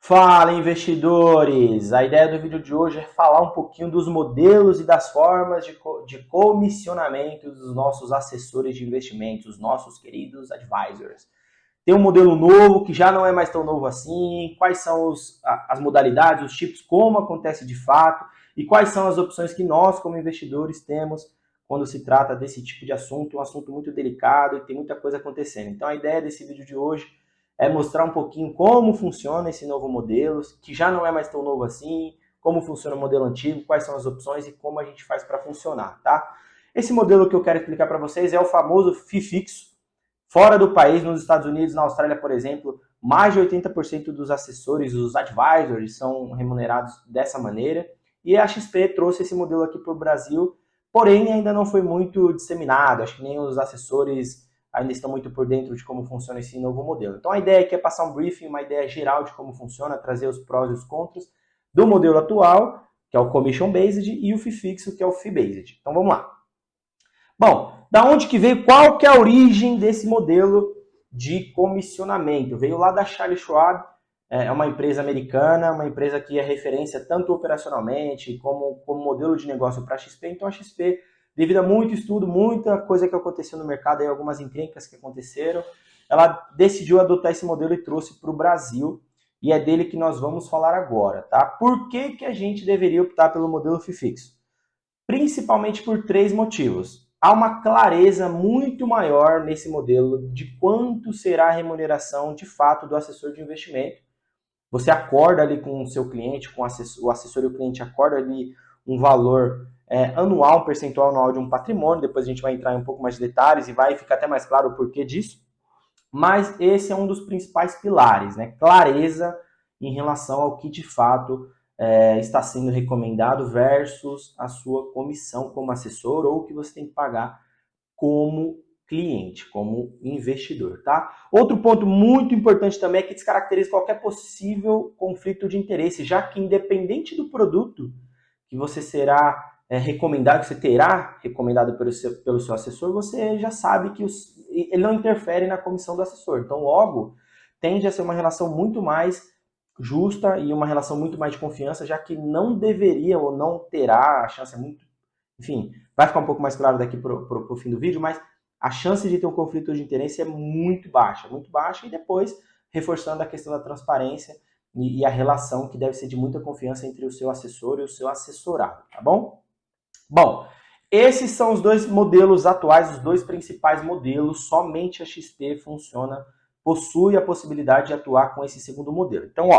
Fala, investidores! A ideia do vídeo de hoje é falar um pouquinho dos modelos e das formas de comissionamento dos nossos assessores de investimentos, os nossos queridos advisors. Tem um modelo novo que já não é mais tão novo assim, quais são as modalidades, os tipos, como acontece de fato e quais são as opções que nós, como investidores, temos quando se trata desse tipo de assunto, um assunto muito delicado e tem muita coisa acontecendo. Então a ideia desse vídeo de hoje é mostrar um pouquinho como funciona esse novo modelo, que já não é mais tão novo assim, como funciona o modelo antigo, quais são as opções e como a gente faz para funcionar, tá? Esse modelo que eu quero explicar para vocês é o famoso FII fixo. Fora do país, nos Estados Unidos, na Austrália, por exemplo, mais de 80% dos assessores, os advisors, são remunerados dessa maneira. E a XP trouxe esse modelo aqui para o Brasil, porém ainda não foi muito disseminado. Acho que nem os assessores ainda estão muito por dentro de como funciona esse novo modelo. Então a ideia aqui é passar um briefing, uma ideia geral de como funciona, trazer os prós e os contras do modelo atual, que é o Commission Based, e o FII fixo, que é o Fee Based. Então vamos lá. Bom, da onde que veio, qual que é a origem desse modelo de comissionamento? Veio lá da Charles Schwab, é uma empresa americana, uma empresa que é referência tanto operacionalmente como modelo de negócio para a XP. Então a XP, devido a muito estudo, muita coisa que aconteceu no mercado, aí algumas encrencas que aconteceram, ela decidiu adotar esse modelo e trouxe para o Brasil, e é dele que nós vamos falar agora, tá? Por que a gente deveria optar pelo modelo FII fixo? Principalmente por três motivos. Há uma clareza muito maior nesse modelo de quanto será a remuneração de fato do assessor de investimento. Você acorda ali com o seu cliente, com o assessor e o cliente acorda ali um valor anual, um percentual anual de um patrimônio. Depois a gente vai entrar em um pouco mais de detalhes e vai ficar até mais claro o porquê disso. Mas esse é um dos principais pilares, né? Clareza em relação ao que de fato está sendo recomendado versus a sua comissão como assessor ou o que você tem que pagar como cliente, como investidor, tá? Outro ponto muito importante também é que descaracteriza qualquer possível conflito de interesse, já que independente do produto que você será recomendado, que você terá recomendado pelo seu assessor, você já sabe que ele não interfere na comissão do assessor. Então, logo, tende a ser uma relação muito mais justa e uma relação muito mais de confiança, já que não deveria ou não terá, a chance é muito... Enfim, vai ficar um pouco mais claro daqui para o fim do vídeo, mas a chance de ter um conflito de interesse é muito baixa, e depois reforçando a questão da transparência e a relação que deve ser de muita confiança entre o seu assessor e o seu assessorado, tá bom? Bom, esses são os dois modelos atuais, os dois principais modelos, somente a XP possui a possibilidade de atuar com esse segundo modelo. Então,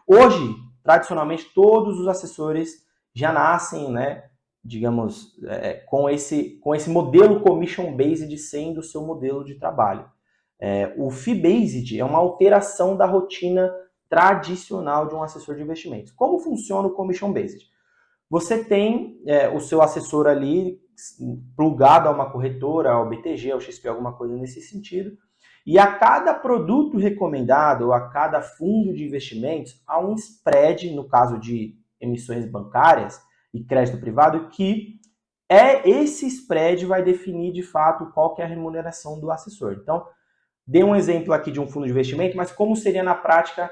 hoje, tradicionalmente, todos os assessores já nascem, né, digamos, com esse modelo commission-based sendo o seu modelo de trabalho. O fee-based é uma alteração da rotina tradicional de um assessor de investimentos. Como funciona o commission-based? Você tem o seu assessor ali plugado a uma corretora, ao BTG, ao XP, alguma coisa nesse sentido, e a cada produto recomendado, ou a cada fundo de investimentos, há um spread, no caso de emissões bancárias e crédito privado, que esse spread vai definir de fato qual que é a remuneração do assessor. Então, dei um exemplo aqui de um fundo de investimento, mas como seria na prática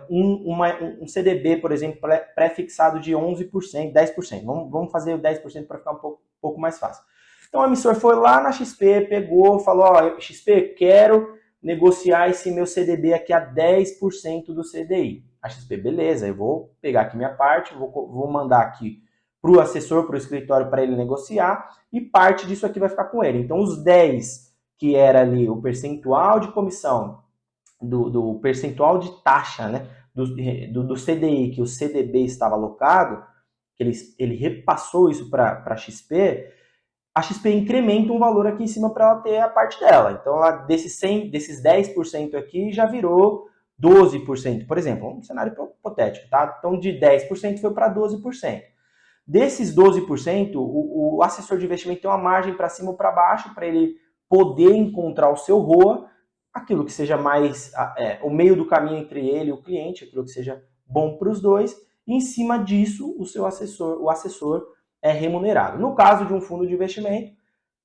um CDB, por exemplo, pré-fixado de 11%, 10%. Vamos fazer o 10% para ficar um pouco mais fácil. Então o emissor foi lá na XP, pegou, falou, XP, quero negociar esse meu CDB aqui a 10% do CDI. A XP, beleza, eu vou pegar aqui minha parte, vou mandar aqui para o assessor, para o escritório, para ele negociar, e parte disso aqui vai ficar com ele. Então os 10, que era ali o percentual de comissão, do percentual de taxa, né, do CDI que o CDB estava alocado, que ele repassou isso para a XP incrementa um valor aqui em cima para ela ter a parte dela. Então, desses 10% aqui já virou 12%, por exemplo, um cenário hipotético, tá? Então, de 10% foi para 12%. Desses 12%, o assessor de investimento tem uma margem para cima ou para baixo para ele poder encontrar o seu ROA, aquilo que seja mais o meio do caminho entre ele e o cliente, aquilo que seja bom para os dois, e em cima disso o assessor é remunerado. No caso de um fundo de investimento,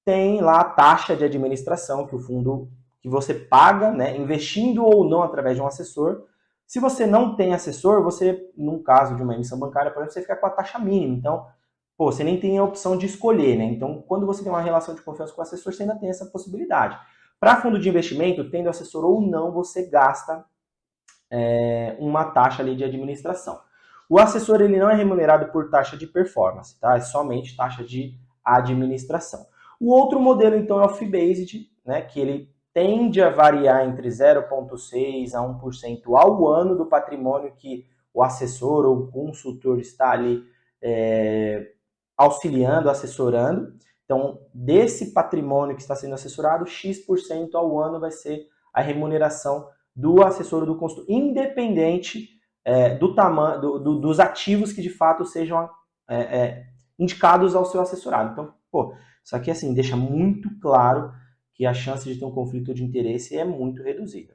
tem lá a taxa de administração que você paga, né, investindo ou não através de um assessor, Se você não tem assessor, você, num caso de uma emissão bancária, por exemplo, você fica com a taxa mínima. Então, você nem tem a opção de escolher, né? Então, quando você tem uma relação de confiança com o assessor, você ainda tem essa possibilidade. Para fundo de investimento, tendo assessor ou não, você gasta uma taxa ali de administração. O assessor ele não é remunerado por taxa de performance, tá? É somente taxa de administração. O outro modelo, então, é o fee-based, né? Que ele tende a variar entre 0,6% a 1% ao ano do patrimônio que o assessor ou o consultor está ali auxiliando, assessorando. Então, desse patrimônio que está sendo assessorado, X% ao ano vai ser a remuneração do assessor ou do consultor, independente do tamanho, dos ativos que de fato sejam indicados ao seu assessorado. Então, isso aqui assim deixa muito claro que a chance de ter um conflito de interesse é muito reduzida.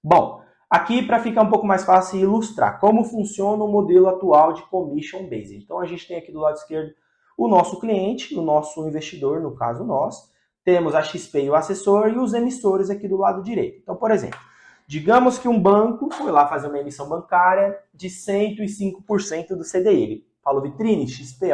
Bom, aqui para ficar um pouco mais fácil ilustrar como funciona o modelo atual de commission based. Então a gente tem aqui do lado esquerdo o nosso cliente, o nosso investidor, no caso nós, temos a XP e o assessor e os emissores aqui do lado direito. Então, por exemplo, digamos que um banco foi lá fazer uma emissão bancária de 105% do CDI. Ele falou, Vitrine, XP,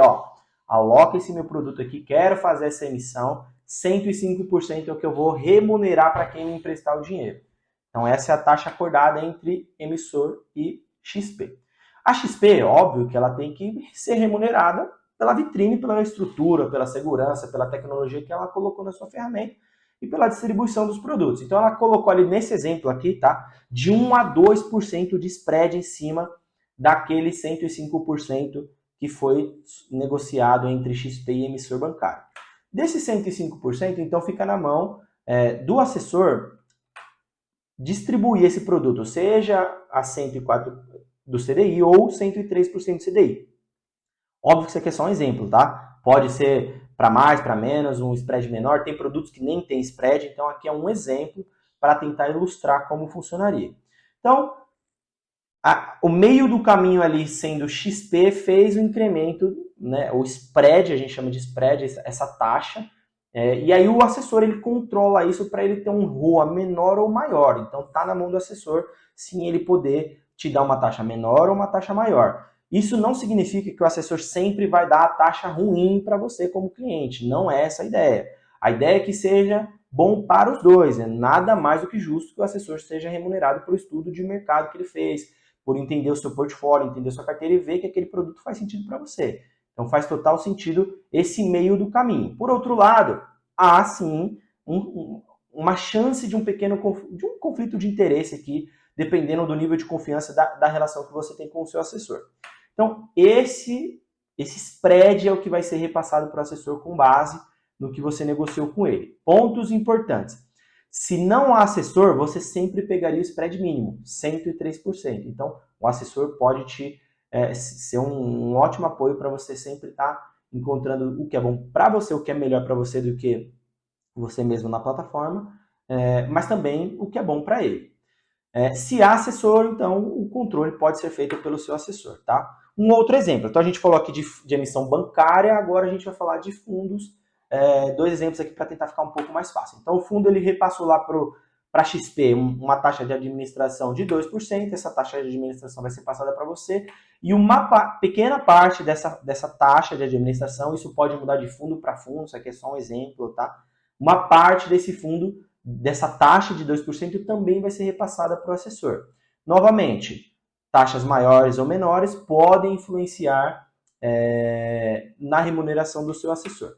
aloca esse meu produto aqui, quero fazer essa emissão, 105% é o que eu vou remunerar para quem me emprestar o dinheiro. Então essa é a taxa acordada entre emissor e XP. A XP, óbvio que ela tem que ser remunerada pela vitrine, pela estrutura, pela segurança, pela tecnologia que ela colocou na sua ferramenta e pela distribuição dos produtos. Então ela colocou ali nesse exemplo aqui, tá? De 1 a 2% de spread em cima daquele 105% que foi negociado entre XP e emissor bancário. Desse 105%, então fica na mão do assessor distribuir esse produto, seja a 104% do CDI ou 103% do CDI. Óbvio que isso aqui é só um exemplo, tá? Pode ser para mais, para menos, um spread menor. Tem produtos que nem tem spread, então aqui é um exemplo para tentar ilustrar como funcionaria. Então, o meio do caminho ali sendo XP fez o incremento, né, o spread, a gente chama de spread, essa taxa, e aí o assessor ele controla isso para ele ter um ROA menor ou maior. Então está na mão do assessor, sim, ele poder te dar uma taxa menor ou uma taxa maior. Isso não significa que o assessor sempre vai dar a taxa ruim para você como cliente, não é essa a ideia. A ideia é que seja bom para os dois, né? Nada mais do que justo que o assessor seja remunerado pelo estudo de mercado que ele fez, por entender o seu portfólio, entender a sua carteira e ver que aquele produto faz sentido para você. Então faz total sentido esse meio do caminho. Por outro lado, há sim uma chance de um pequeno conflito de interesse aqui, dependendo do nível de confiança da relação que você tem com o seu assessor. Então esse spread é o que vai ser repassado para o assessor com base no que você negociou com ele. Pontos importantes. Se não há assessor, você sempre pegaria o spread mínimo, 103%. Então, o assessor pode ser um ótimo apoio para você sempre estar encontrando o que é bom para você, o que é melhor para você do que você mesmo na plataforma, mas também o que é bom para ele. Se há assessor, então o controle pode ser feito pelo seu assessor, tá? Um outro exemplo. Então, a gente falou aqui de emissão bancária, agora a gente vai falar de fundos. Dois exemplos aqui para tentar ficar um pouco mais fácil. Então, o fundo ele repassou lá para a XP uma taxa de administração de 2%, essa taxa de administração vai ser passada para você, e uma pequena parte dessa taxa de administração, isso pode mudar de fundo para fundo, isso aqui é só um exemplo, tá? Uma parte desse fundo, dessa taxa de 2%, também vai ser repassada para o assessor. Novamente, taxas maiores ou menores podem influenciar na remuneração do seu assessor.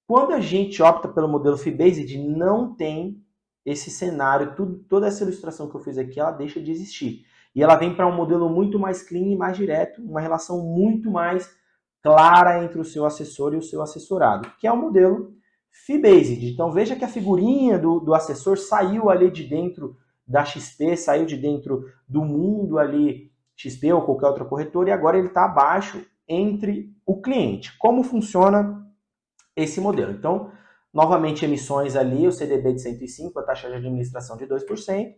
Quando a gente opta pelo modelo fee-based, não tem esse cenário, toda essa ilustração que eu fiz aqui, ela deixa de existir. E ela vem para um modelo muito mais clean e mais direto, uma relação muito mais clara entre o seu assessor e o seu assessorado, que é o modelo fee-based. Então veja que a figurinha do assessor saiu ali de dentro da XP, saiu de dentro do mundo ali, XP ou qualquer outra corretora, e agora ele está abaixo entre o cliente. Como funciona esse modelo? Então, novamente, emissões ali, o CDB de 105, a taxa de administração de 2%.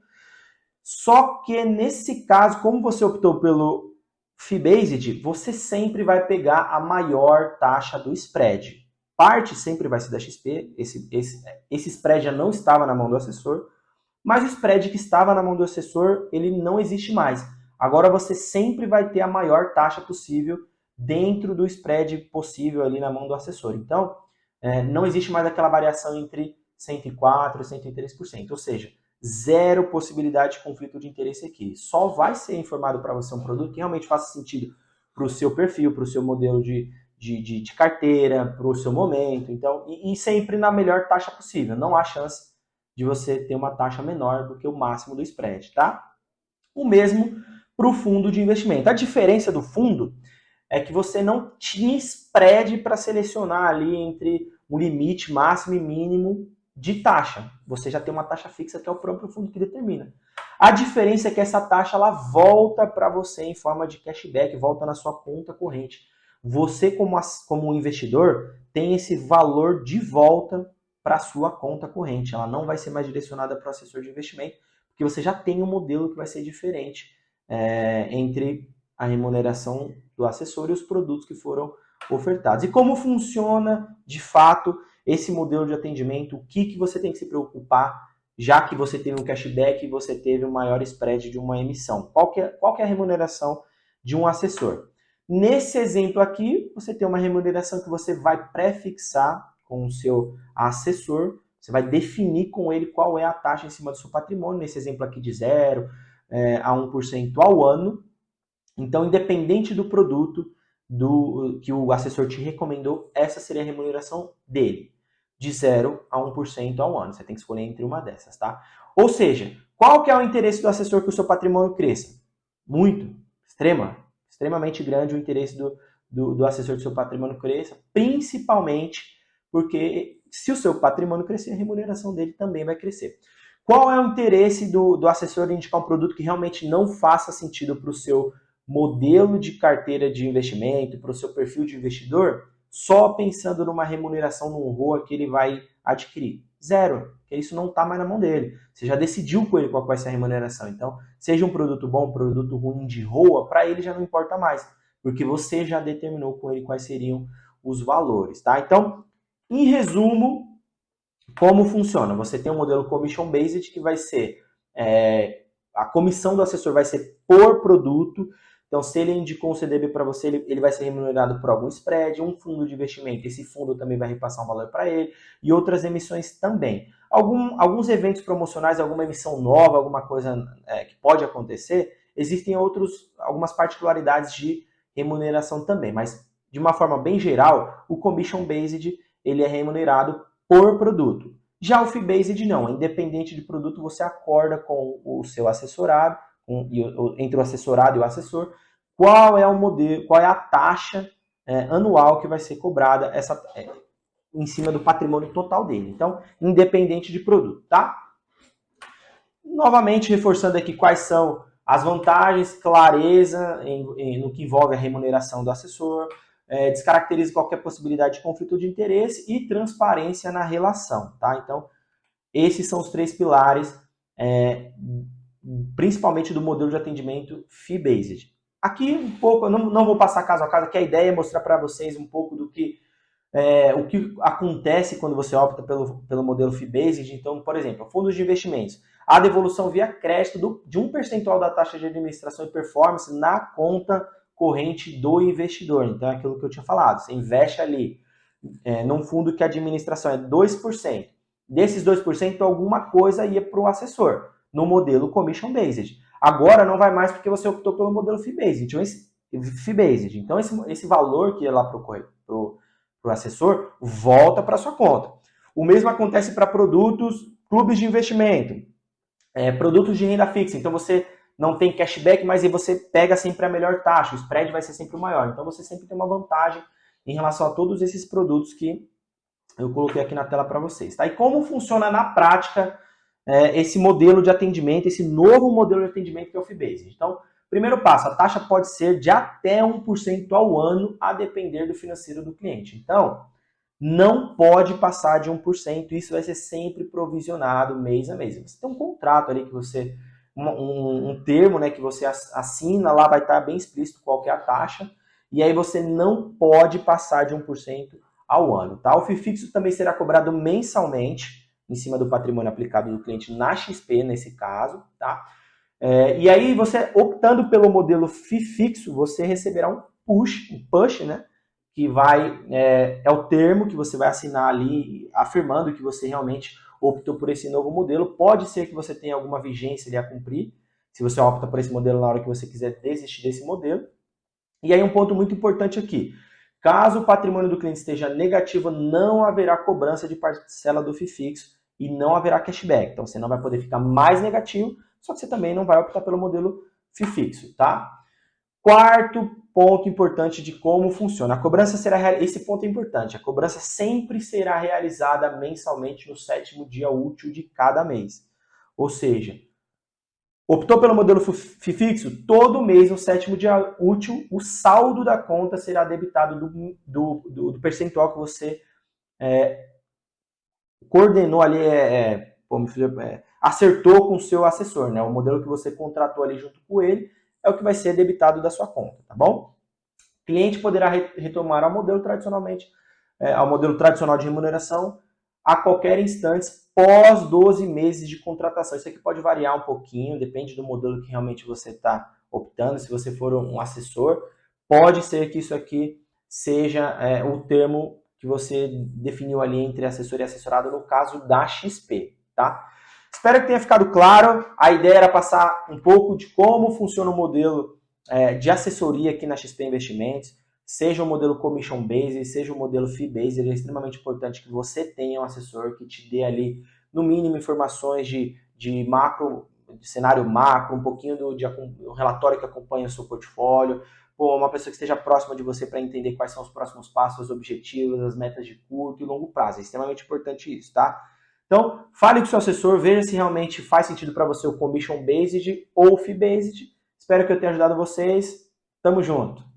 Só que nesse caso, como você optou pelo fee-based, você sempre vai pegar a maior taxa do spread. Parte sempre vai ser da XP, esse spread já não estava na mão do assessor, mas o spread que estava na mão do assessor, ele não existe mais. Agora você sempre vai ter a maior taxa possível dentro do spread possível ali na mão do assessor. Então, não existe mais aquela variação entre 104% e 103%, ou seja, zero possibilidade de conflito de interesse aqui. Só vai ser informado para você um produto que realmente faça sentido para o seu perfil, para o seu modelo de carteira, para o seu momento. Então, e sempre na melhor taxa possível. Não há chance de você ter uma taxa menor do que o máximo do spread, tá? O mesmo para o fundo de investimento. A diferença do fundo é que você não tinha spread para selecionar ali entre um limite máximo e mínimo de taxa. Você já tem uma taxa fixa que é o próprio fundo que determina. A diferença é que essa taxa ela volta para você em forma de cashback, volta na sua conta corrente. Você, como investidor, tem esse valor de volta para a sua conta corrente. Ela não vai ser mais direcionada para o assessor de investimento, porque você já tem um modelo que vai ser diferente entre a remuneração do assessor e os produtos que foram ofertados. E como funciona, de fato, esse modelo de atendimento, o que você tem que se preocupar, já que você teve um cashback e você teve um maior spread de uma emissão. Qual que é a remuneração de um assessor? Nesse exemplo aqui, você tem uma remuneração que você vai prefixar com o seu assessor, você vai definir com ele qual é a taxa em cima do seu patrimônio, nesse exemplo aqui de 0 a 1% ao ano. Então, independente do produto que o assessor te recomendou, essa seria a remuneração dele, de 0 a 1% ao ano. Você tem que escolher entre uma dessas, tá? Ou seja, qual que é o interesse do assessor que o seu patrimônio cresça? Muito, extremamente grande o interesse do assessor do seu patrimônio cresça, principalmente porque se o seu patrimônio crescer, a remuneração dele também vai crescer. Qual é o interesse do assessor em indicar um produto que realmente não faça sentido para o seu modelo de carteira de investimento, para o seu perfil de investidor, só pensando numa remuneração no ROA que ele vai adquirir? Zero, porque isso não está mais na mão dele. Você já decidiu com ele qual vai ser a remuneração. Então, seja um produto bom, um produto ruim de ROA, para ele já não importa mais, porque você já determinou com ele quais seriam os valores, tá? Então, em resumo, como funciona? Você tem um modelo commission based que vai ser a comissão do assessor vai ser por produto. Então, se ele indicou um CDB para você, ele vai ser remunerado por algum spread, um fundo de investimento, esse fundo também vai repassar um valor para ele, e outras emissões também. Alguns eventos promocionais, alguma emissão nova, alguma coisa que pode acontecer, existem algumas particularidades de remuneração também, mas de uma forma bem geral, o commission based ele é remunerado por produto. Já o fee-based não, independente de produto, você acorda com o seu assessorado, entre o assessorado e o assessor, qual é o modelo, qual é a taxa anual que vai ser cobrada em cima do patrimônio total dele. Então, independente de produto, tá? Novamente, reforçando aqui quais são as vantagens, clareza no que envolve a remuneração do assessor, descaracteriza qualquer possibilidade de conflito de interesse e transparência na relação, tá? Então, esses são os 3 pilares, principalmente do modelo de atendimento fee-based. Aqui um pouco, eu não vou passar caso a caso, que a ideia é mostrar para vocês um pouco do que o que acontece quando você opta pelo modelo fee-based. Então, por exemplo, fundos de investimentos. A devolução via crédito de 1% da taxa de administração e performance na conta corrente do investidor. Então, é aquilo que eu tinha falado. Você investe ali num fundo que a administração é 2%. Desses 2%, alguma coisa ia para o assessor, no modelo commission-based. Agora não vai mais porque você optou pelo modelo fee-based. Então, esse valor que ia lá para o assessor volta para sua conta. O mesmo acontece para clubes de investimento, produtos de renda fixa. Então, você não tem cashback, mas aí você pega sempre a melhor taxa, o spread vai ser sempre o maior. Então, você sempre tem uma vantagem em relação a todos esses produtos que eu coloquei aqui na tela para vocês. Tá? E como funciona na prática esse modelo de atendimento, esse novo modelo de atendimento que é o fee-based? Então, primeiro passo, a taxa pode ser de até 1% ao ano, a depender do financeiro do cliente. Então, não pode passar de 1%, isso vai ser sempre provisionado mês a mês. Você tem um contrato ali que você, um termo, né, que você assina, lá vai estar bem explícito qual que é a taxa, e aí você não pode passar de 1% ao ano. Tá? O FII fixo também será cobrado mensalmente, em cima do patrimônio aplicado do cliente na XP, nesse caso, tá? E aí, você optando pelo modelo FII fixo, você receberá um push, né? Que é o termo que você vai assinar ali, afirmando que você realmente optou por esse novo modelo. Pode ser que você tenha alguma vigência ali a cumprir, se você opta por esse modelo na hora que você quiser desistir desse modelo. E aí um ponto muito importante aqui. Caso o patrimônio do cliente esteja negativo, não haverá cobrança de parcela do FII fixo e não haverá cashback. Então você não vai poder ficar mais negativo, só que você também não vai optar pelo modelo FII fixo, tá? Quarto ponto importante de como funciona. A cobrança será, esse ponto é importante, a cobrança sempre será realizada mensalmente no 7º dia útil de cada mês. Ou seja, optou pelo modelo FII fixo, todo mês, no 7º dia útil, o saldo da conta será debitado do percentual que você coordenou ali, acertou com o seu assessor, né? O modelo que você contratou ali junto com ele é o que vai ser debitado da sua conta, tá bom? O cliente poderá retomar ao modelo tradicional de remuneração a qualquer instante pós 12 meses de contratação. Isso aqui pode variar um pouquinho, depende do modelo que realmente você está optando. Se você for um assessor, pode ser que isso aqui seja o termo que você definiu ali entre assessor e assessorado, no caso da XP, tá? Espero que tenha ficado claro. A ideia era passar um pouco de como funciona o modelo de assessoria aqui na XP Investimentos, seja o modelo Commission Based, seja o modelo Fee Based. É extremamente importante que você tenha um assessor que te dê ali, no mínimo, informações de macro, de cenário macro, um pouquinho do relatório que acompanha o seu portfólio, uma pessoa que esteja próxima de você para entender quais são os próximos passos, os objetivos, as metas de curto e longo prazo. É extremamente importante isso, tá? Então, fale com o seu assessor, veja se realmente faz sentido para você o Commission Based ou o Fee Based. Espero que eu tenha ajudado vocês. Tamo junto!